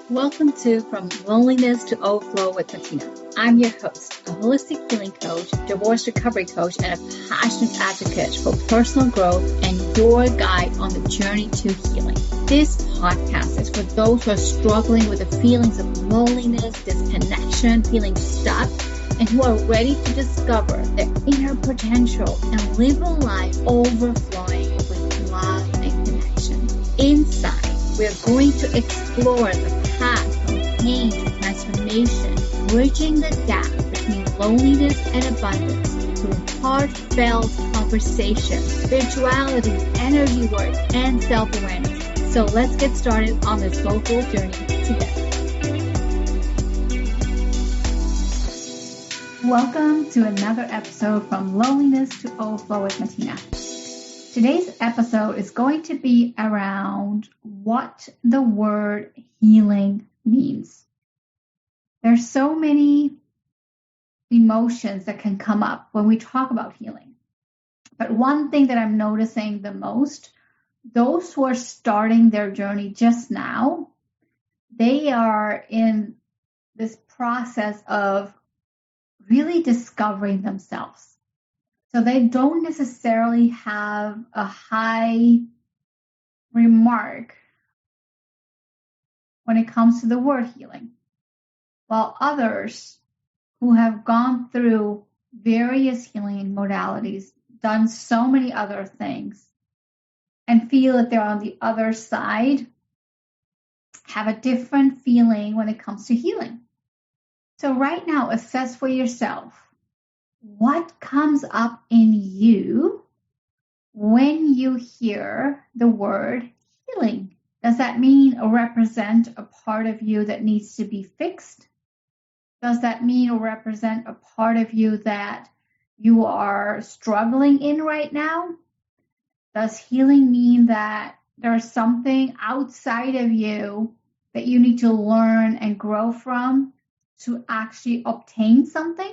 Welcome to From Loneliness to Overflow with Matina. I'm your host, a holistic healing coach, divorce recovery coach, and a passionate advocate for personal growth and your guide on the journey to healing. This podcast is for those who are struggling with the feelings of loneliness, disconnection, feeling stuck, and who are ready to discover their inner potential and live a life overflowing with love and connection. Inside, we're going to explore the path from pain to transformation, bridging the gap between loneliness and abundance through heartfelt conversation, spirituality, energy work, and self-awareness. So let's get started on this soulful journey together. Welcome to another episode from Loneliness to Overflow with Matina. Today's episode is going to be around what the word healing means. There's so many emotions that can come up when we talk about healing. But one thing that I'm noticing the most, those who are starting their journey just now, they are in this process of really discovering themselves. So they don't necessarily have a high remark when it comes to the word healing. While others who have gone through various healing modalities, done so many other things, and feel that they're on the other side, have a different feeling when it comes to healing. So right now, assess for yourself. What comes up in you when you hear the word healing? Does that mean or represent a part of you that needs to be fixed? Does that mean or represent a part of you that you are struggling in right now? Does healing mean that there's something outside of you that you need to learn and grow from to actually obtain something?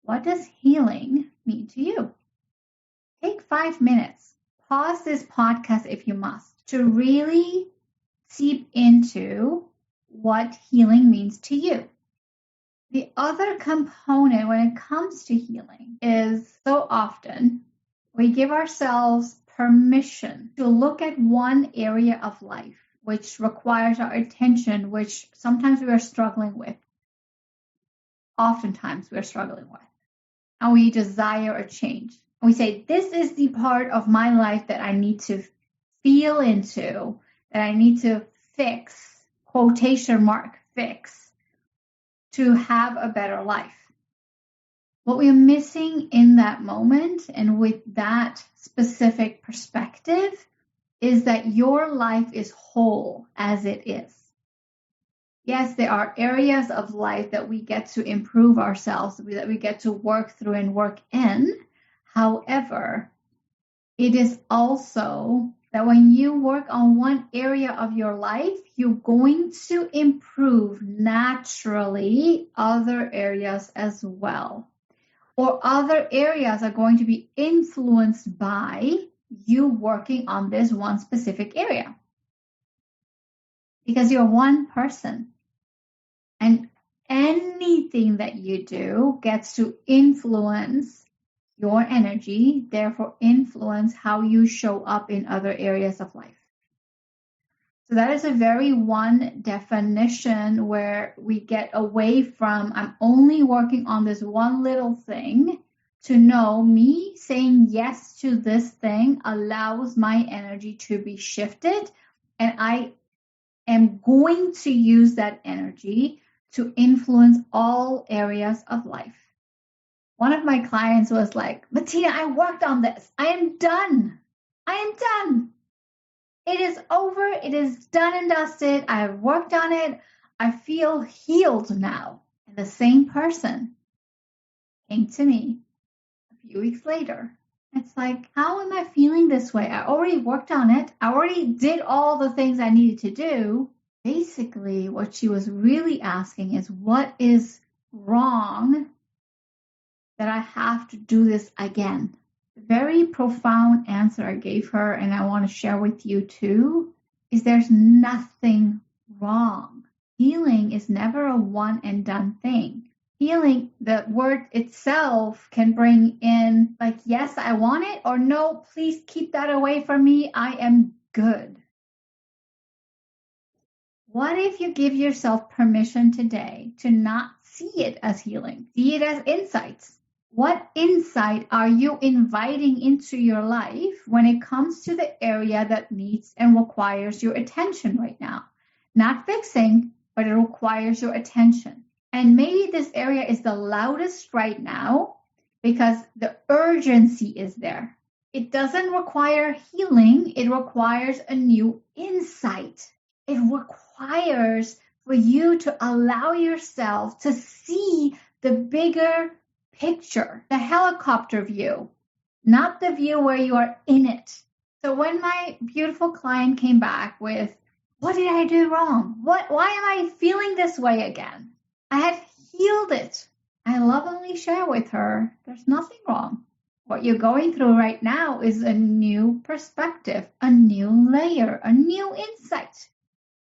What does healing mean to you? Take 5 minutes, pause this podcast if you must, to really seep into what healing means to you. The other component when it comes to healing is so often we give ourselves permission to look at one area of life which requires our attention, which sometimes we are struggling with. Oftentimes we are struggling with. And we desire a change. And we say, this is the part of my life that I need to feel into, that I need to fix, quotation mark, fix, to have a better life. What we're missing in that moment and with that specific perspective is that your life is whole as it is. Yes, there are areas of life that we get to improve ourselves, that we get to work through and work in. However, it is also that when you work on one area of your life, you're going to improve naturally other areas as well. Or other areas are going to be influenced by you working on this one specific area. Because you're one person. And anything that you do gets to influence your energy, therefore influence how you show up in other areas of life. So that is a very one definition where we get away from, I'm only working on this one little thing, to know me saying yes to this thing allows my energy to be shifted, and I am going to use that energy to influence all areas of life. One of my clients was like, Matina, I worked on this. I am done. It is over. It is done and dusted. I have worked on it. I feel healed now. And the same person came to me a few weeks later. It's like, how am I feeling this way? I already worked on it. I already did all the things I needed to do. Basically, what she was really asking is, what is wrong that I have to do this again? Very profound answer I gave her, and I want to share with you too, is there's nothing wrong. Healing is never a one and done thing. Healing, the word itself can bring in like, yes, I want it, or no, please keep that away from me. I am good. What if you give yourself permission today to not see it as healing, see it as insights? What insight are you inviting into your life when it comes to the area that needs and requires your attention right now? Not fixing, but it requires your attention. And maybe this area is the loudest right now because the urgency is there. It doesn't require healing, it requires a new insight. It requires for you to allow yourself to see the bigger picture, the helicopter view, not the view where you are in it. So when my beautiful client came back with, what did I do wrong? Why am I feeling this way again? I had healed it. I lovingly share with her, there's nothing wrong. What you're going through right now is a new perspective, a new layer, a new insight.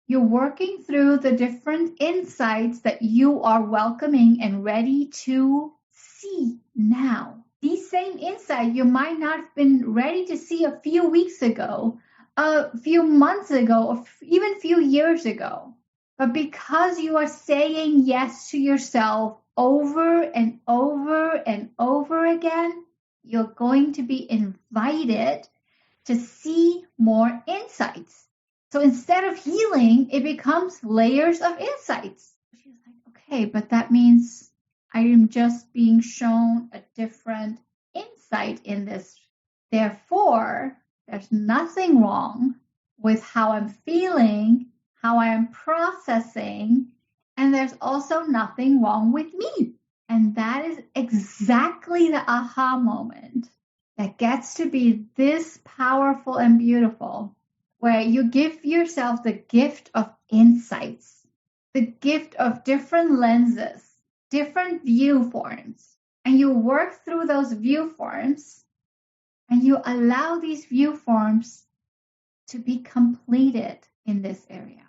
You're working through the different insights that you are welcoming and ready to see now. These same insights you might not have been ready to see a few weeks ago, a few months ago, or even a few years ago. But because you are saying yes to yourself over and over and over again, you're going to be invited to see more insights. So instead of healing, it becomes layers of insights. She's like, okay, but that means I am just being shown a different insight in this. Therefore, there's nothing wrong with how I'm feeling, how I am processing, and there's also nothing wrong with me. And that is exactly the aha moment that gets to be this powerful and beautiful, where you give yourself the gift of insights, the gift of different lenses, different view forms, and you work through those view forms and you allow these view forms to be completed in this area.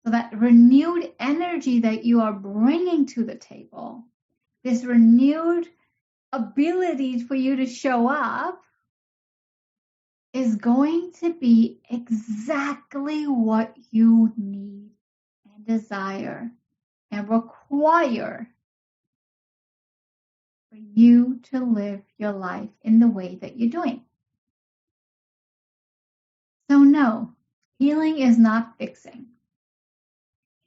So that renewed energy that you are bringing to the table, this renewed ability for you to show up, is going to be exactly what you need and desire and require for you to live your life in the way that you're doing. So no, healing is not fixing.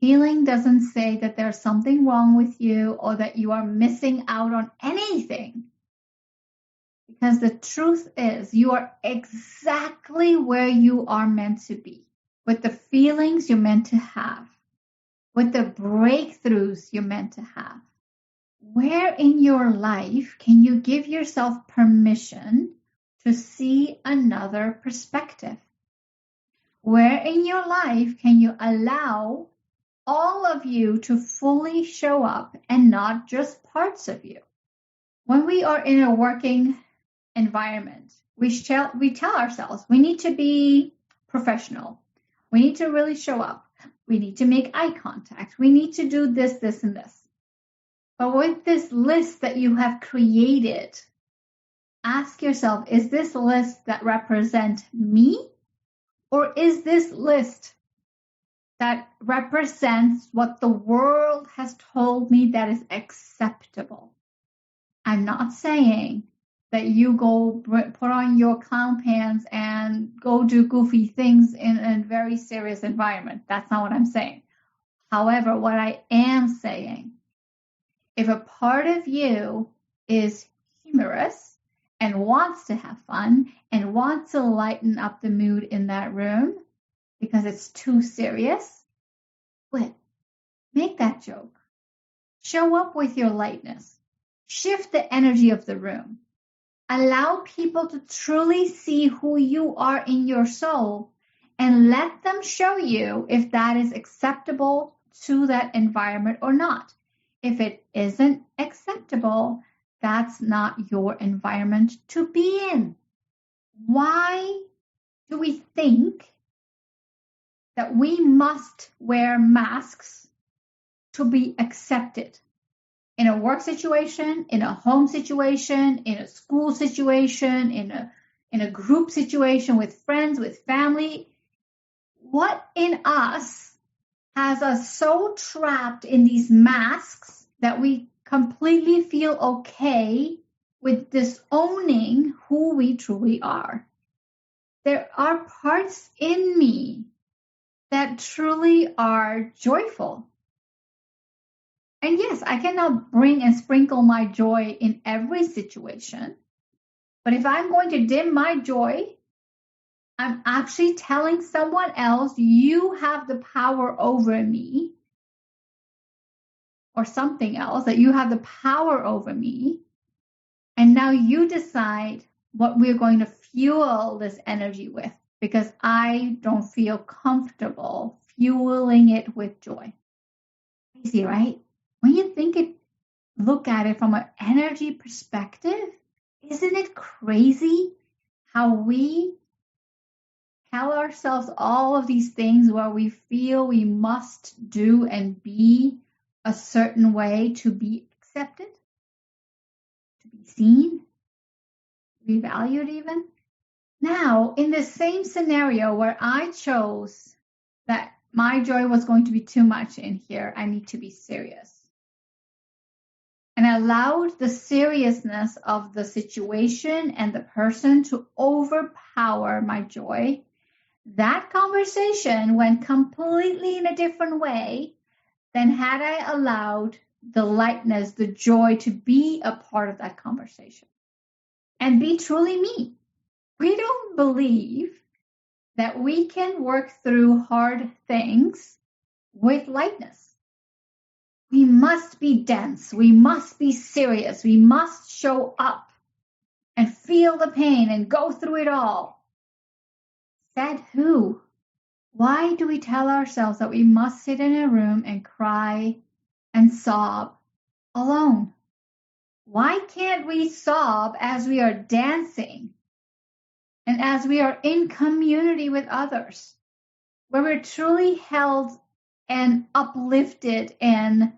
Healing doesn't say that there's something wrong with you or that you are missing out on anything. Because the truth is, you are exactly where you are meant to be, with the feelings you're meant to have, with the breakthroughs you're meant to have. Where in your life can you give yourself permission to see another perspective? Where in your life can you allow all of you to fully show up and not just parts of you? When we are in a working environment, we tell ourselves we need to be professional. We need to really show up. We need to make eye contact. We need to do this, this, and this. But with this list that you have created, ask yourself, is this list that represents me? Or is this list that represents what the world has told me that is acceptable? I'm not saying that you go put on your clown pants and go do goofy things in a very serious environment. That's not what I'm saying. However, what I am saying, if a part of you is humorous and wants to have fun and wants to lighten up the mood in that room because it's too serious, quit. Make that joke. Show up with your lightness. Shift the energy of the room. Allow people to truly see who you are in your soul and let them show you if that is acceptable to that environment or not. If it isn't acceptable, that's not your environment to be in. Why do we think that we must wear masks to be accepted in a work situation, in a home situation, in a school situation, in a group situation with friends, with family. What in us has us so trapped in these masks that we completely feel okay with disowning who we truly are? There are parts in me that truly are joyful. And yes, I cannot bring and sprinkle my joy in every situation. But if I'm going to dim my joy, I'm actually telling someone else, you have the power over me, or something else, that you have the power over me. And now you decide what we're going to fuel this energy with, because I don't feel comfortable fueling it with joy. Crazy, right? When you look at it from an energy perspective, isn't it crazy how we tell ourselves all of these things where we feel we must do and be a certain way to be accepted, to be seen, to be valued even? Now, in the same scenario where I chose that my joy was going to be too much in here, I need to be serious, and allowed the seriousness of the situation and the person to overpower my joy, that conversation went completely in a different way than had I allowed the lightness, the joy to be a part of that conversation and be truly me. We don't believe that we can work through hard things with lightness. We must be dense. We must be serious. We must show up and feel the pain and go through it all. Said who? Why do we tell ourselves that we must sit in a room and cry and sob alone? Why can't we sob as we are dancing and as we are in community with others, where we're truly held and uplifted and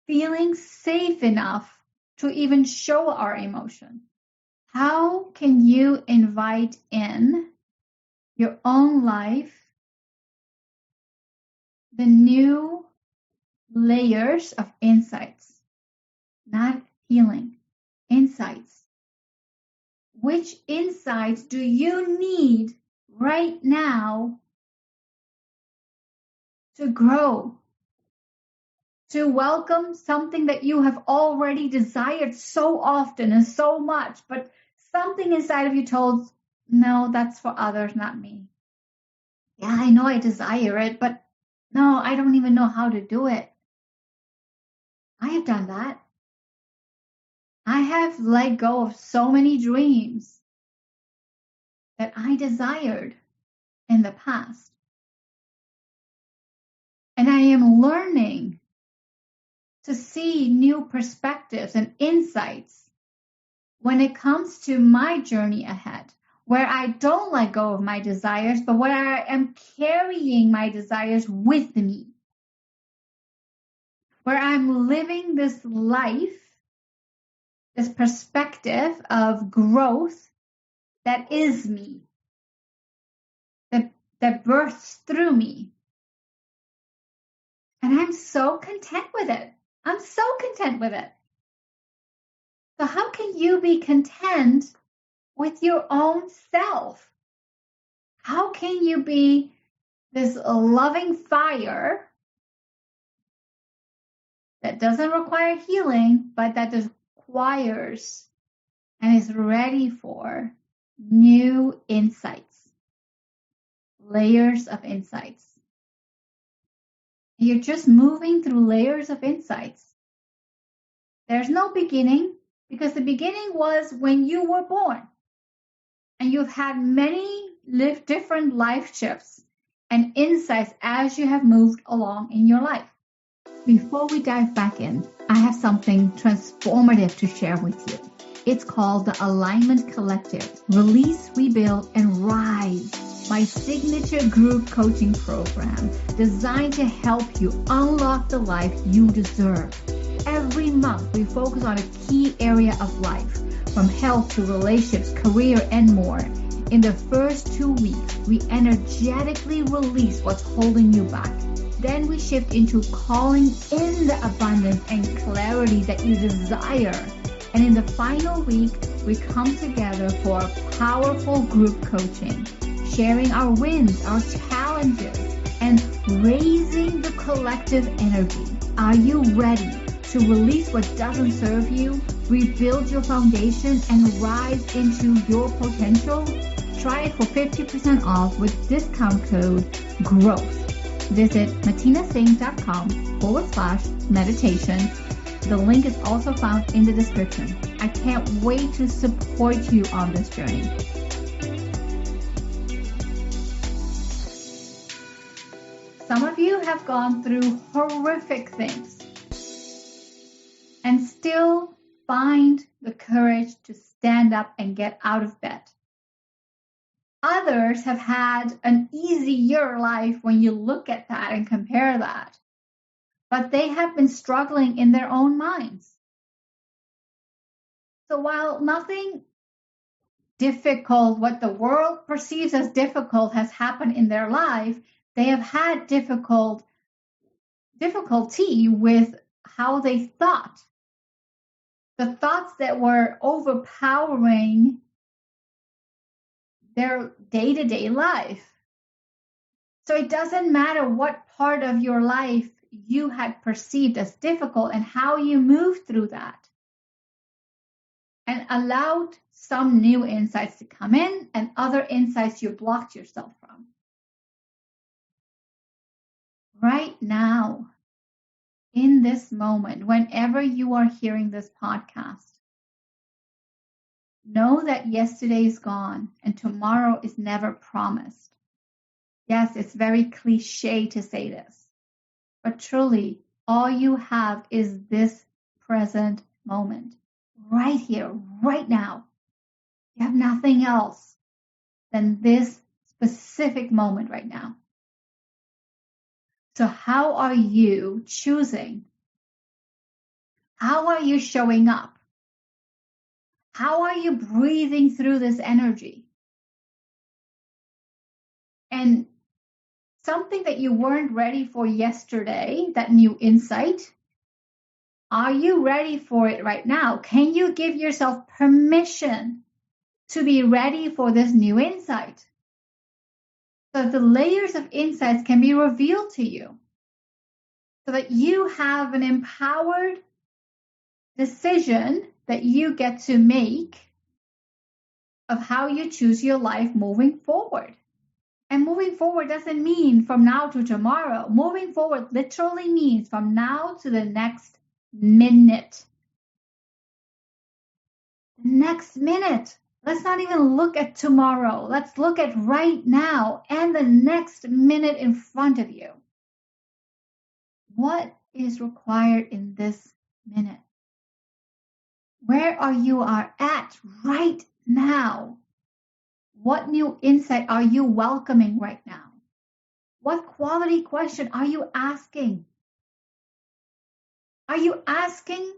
feeling safe enough to even show our emotion? How can you invite in your own life the new layers of insights, not healing, insights? Which insights do you need right now to grow, to welcome something that you have already desired so often and so much, but something inside of you told, no, that's for others, not me. Yeah, I know I desire it, but no, I don't even know how to do it. I have done that. I have let go of so many dreams that I desired in the past. And I am learning to see new perspectives and insights when it comes to my journey ahead, where I don't let go of my desires, but where I am carrying my desires with me, where I'm living this life, this perspective of growth that is me, that births through me. And I'm so content with it. I'm so content with it. So how can you be content with your own self? How can you be this loving fire that doesn't require healing, but that requires and is ready for new insights, layers of insights? You're just moving through layers of insights. There's no beginning, because the beginning was when you were born. And you've had many different life shifts and insights as you have moved along in your life. Before we dive back in, I have something transformative to share with you. It's called the Alignment Collective. Release, rebuild, and rise. my signature group coaching program designed to help you unlock the life you deserve. Every month, we focus on a key area of life, from health to relationships, career, and more. In the first 2 weeks, we energetically release what's holding you back. Then we shift into calling in the abundance and clarity that you desire. And in the final week, we come together for a powerful group coaching, sharing our wins, our challenges, and raising the collective energy. Are you ready to release what doesn't serve you, rebuild your foundation, and rise into your potential? Try it for 50% off with discount code GROWTH. Visit matinasingh.com/meditation. The link is also found in the description. I can't wait to support you on this journey. Some of you have gone through horrific things and still find the courage to stand up and get out of bed. Others have had an easier life when you look at that and compare that, but they have been struggling in their own minds. So while nothing difficult, what the world perceives as difficult, has happened in their life, they have had difficulty with how they thought. The thoughts that were overpowering their day-to-day life. So it doesn't matter what part of your life you had perceived as difficult and how you moved through that, and allowed some new insights to come in and other insights you blocked yourself from. Right now, in this moment, whenever you are hearing this podcast, know that yesterday is gone and tomorrow is never promised. Yes, it's very cliche to say this, but truly, all you have is this present moment, right here, right now. You have nothing else than this specific moment right now. So how are you choosing? How are you showing up? How are you breathing through this energy? And something that you weren't ready for yesterday, that new insight, are you ready for it right now? Can you give yourself permission to be ready for this new insight? So the layers of insights can be revealed to you, so that you have an empowered decision that you get to make of how you choose your life moving forward. And moving forward doesn't mean from now to tomorrow. Moving forward literally means from now to the next minute. Next minute. Let's not even look at tomorrow. Let's look at right now and the next minute in front of you. What is required in this minute? Where are you at right now? What new insight are you welcoming right now? What quality question are you asking? Are you asking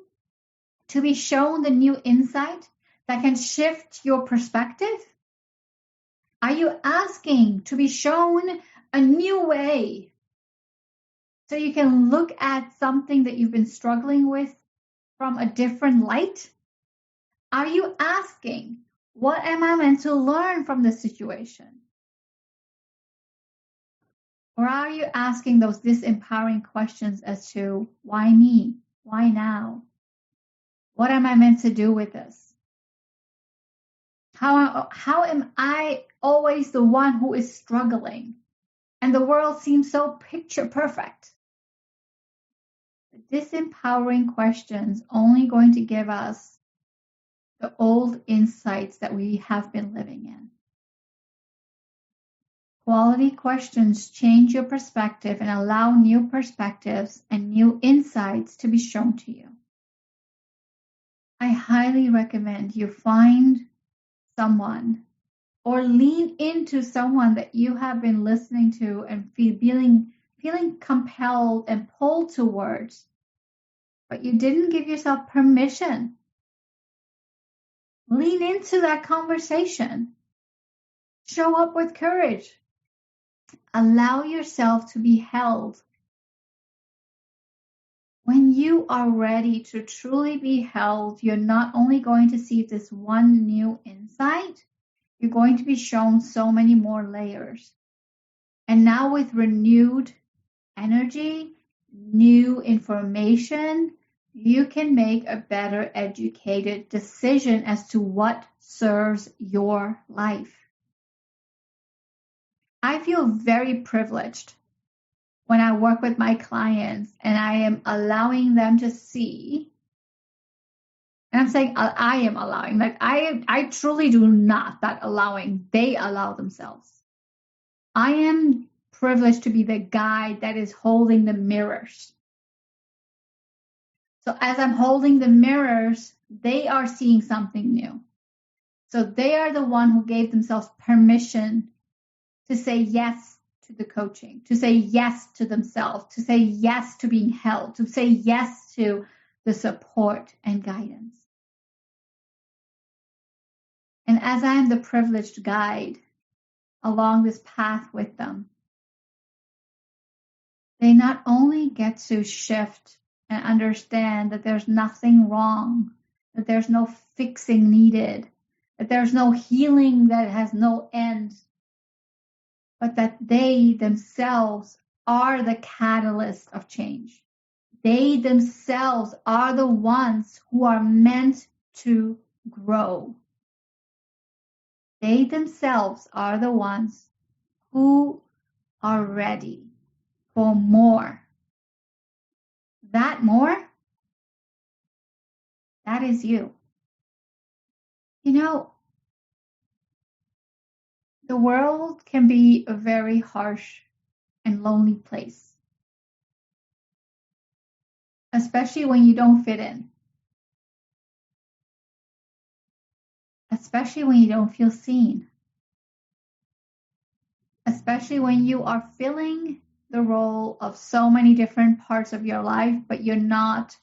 to be shown the new insight that can shift your perspective? Are you asking to be shown a new way so you can look at something that you've been struggling with from a different light? Are you asking, what am I meant to learn from this situation? Or are you asking those disempowering questions as to, why me? Why now? What am I meant to do with this? How am I always the one who is struggling? And the world seems so picture perfect. Disempowering questions only going to give us the old insights that we have been living in. Quality questions change your perspective and allow new perspectives and new insights to be shown to you. I highly recommend you find someone or lean into someone that you have been listening to and feeling compelled and pulled towards, but you didn't give yourself permission. Lean into that conversation. Show up with courage. Allow yourself to be held. When you are ready to truly be held, you're not only going to see this one new insight, you're going to be shown so many more layers. And now with renewed energy, new information, you can make a better educated decision as to what serves your life. I feel very privileged when I work with my clients and I am allowing them to see, and I'm saying I am allowing, like I truly do not that allowing, they allow themselves. I am privileged to be the guide that is holding the mirrors. So as I'm holding the mirrors, they are seeing something new. So they are the one who gave themselves permission to say yes to the coaching, to say yes to themselves, to say yes to being held, to say yes to the support and guidance. And as I am the privileged guide along this path with them, they not only get to shift and understand that there's nothing wrong, that there's no fixing needed, that there's no healing that has no end, but that they themselves are the catalyst of change. They themselves are the ones who are meant to grow. They themselves are the ones who are ready for more. That more, that is you. You know, the world can be a very harsh and lonely place, especially when you don't fit in, especially when you don't feel seen, especially when you are filling the role of so many different parts of your life, but you're not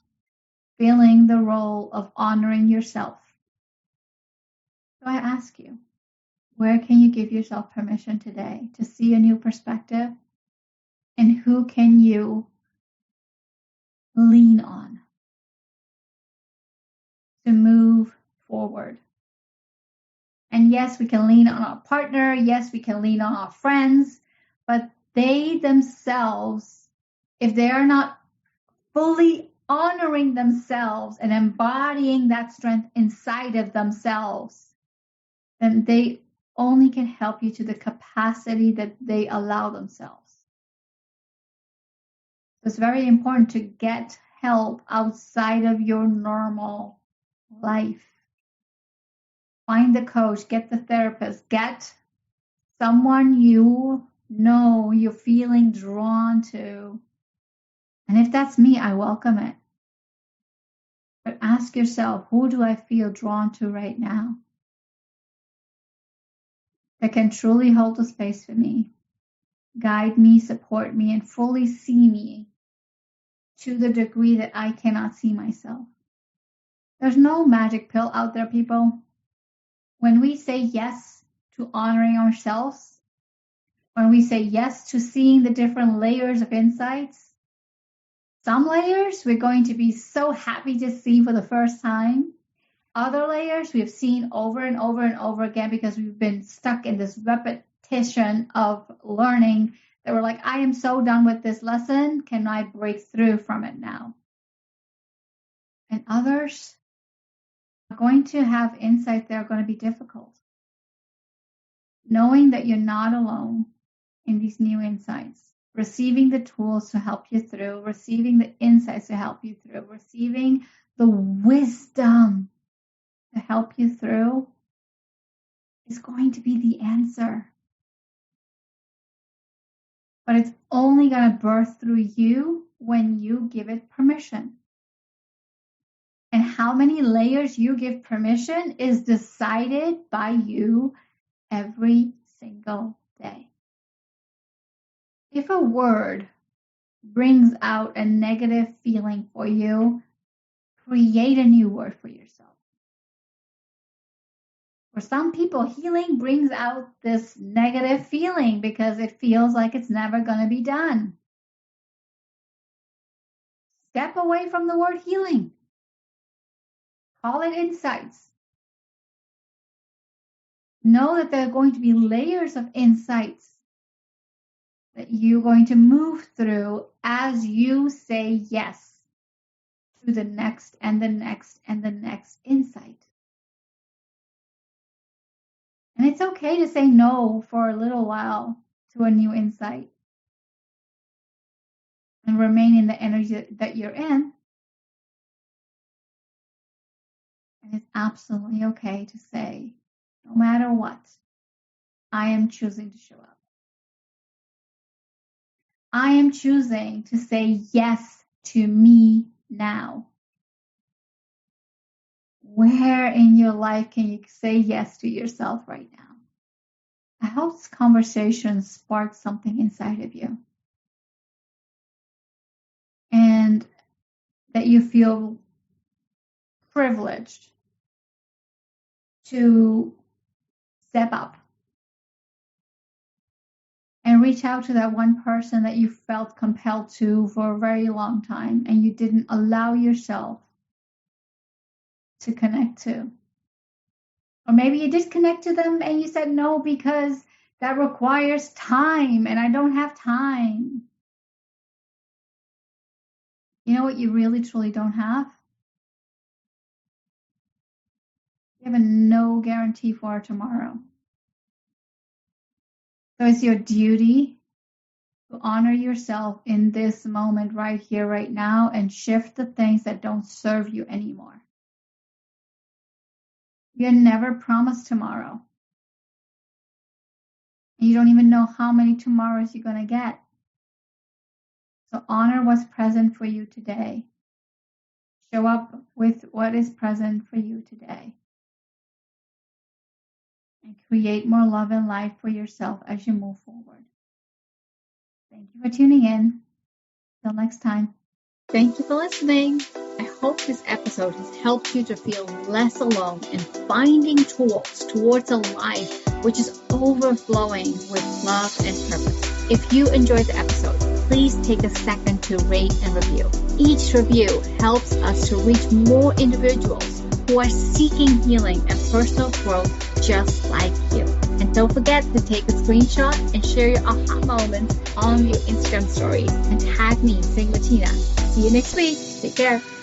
filling the role of honoring yourself. So I ask you, where can you give yourself permission today to see a new perspective? And who can you lean on to move forward? And yes, we can lean on our partner. Yes, we can lean on our friends. But they themselves, if they are not fully honoring themselves and embodying that strength inside of themselves, then they only can help you to the capacity that they allow themselves. It's very important to get help outside of your normal life. Find the coach, get the therapist, get someone you know you're feeling drawn to. And if that's me, I welcome it. But ask yourself, who do I feel drawn to right now that can truly hold the space for me, guide me, support me, and fully see me to the degree that I cannot see myself? There's no magic pill out there, people. When we say yes to honoring ourselves, when we say yes to seeing the different layers of insights, some layers we're going to be so happy to see for the first time. Other layers we've seen over and over and over again because we've been stuck in this repetition of learning that we're like, I am so done with this lesson. Can I break through from it now? And others are going to have insights that are going to be difficult. Knowing that you're not alone in these new insights, receiving the tools to help you through, receiving the insights to help you through, receiving the wisdom to help you through is going to be the answer. But it's only going to birth through you when you give it permission. And how many layers you give permission is decided by you every single day. If a word brings out a negative feeling for you, create a new word for yourself. For some people, healing brings out this negative feeling because it feels like it's never going to be done. Step away from the word healing. Call it insights. Know that there are going to be layers of insights that you're going to move through as you say yes to the next and the next and the next insight. And it's okay to say no for a little while to a new insight and remain in the energy that you're in. And it's absolutely okay to say, no matter what, I am choosing to show up. I am choosing to say yes to me now. Where in your life can you say yes to yourself right now? I hope this conversation sparks something inside of you. And that you feel privileged to step up and reach out to that one person that you felt compelled to for a very long time and you didn't allow yourself to connect to. Or maybe you did connect to them and you said no because that requires time and I don't have time. You know what you really truly don't have? You have no guarantee for tomorrow. So it's your duty to honor yourself in this moment right here, right now, and shift the things that don't serve you anymore. You're never promised tomorrow. And you don't even know how many tomorrows you're going to get. So honor what's present for you today. Show up with what is present for you today. And create more love and light for yourself as you move forward. Thank you for tuning in. Till next time. Thank you for listening. I hope this episode has helped you to feel less alone in finding tools towards a life which is overflowing with love and purpose. If you enjoyed the episode, please take a second to rate and review. Each review helps us to reach more individuals who are seeking healing and personal growth just like you. And don't forget to take a screenshot and share your aha moments on your Instagram stories and tag me, Matina. See you next week. Take care.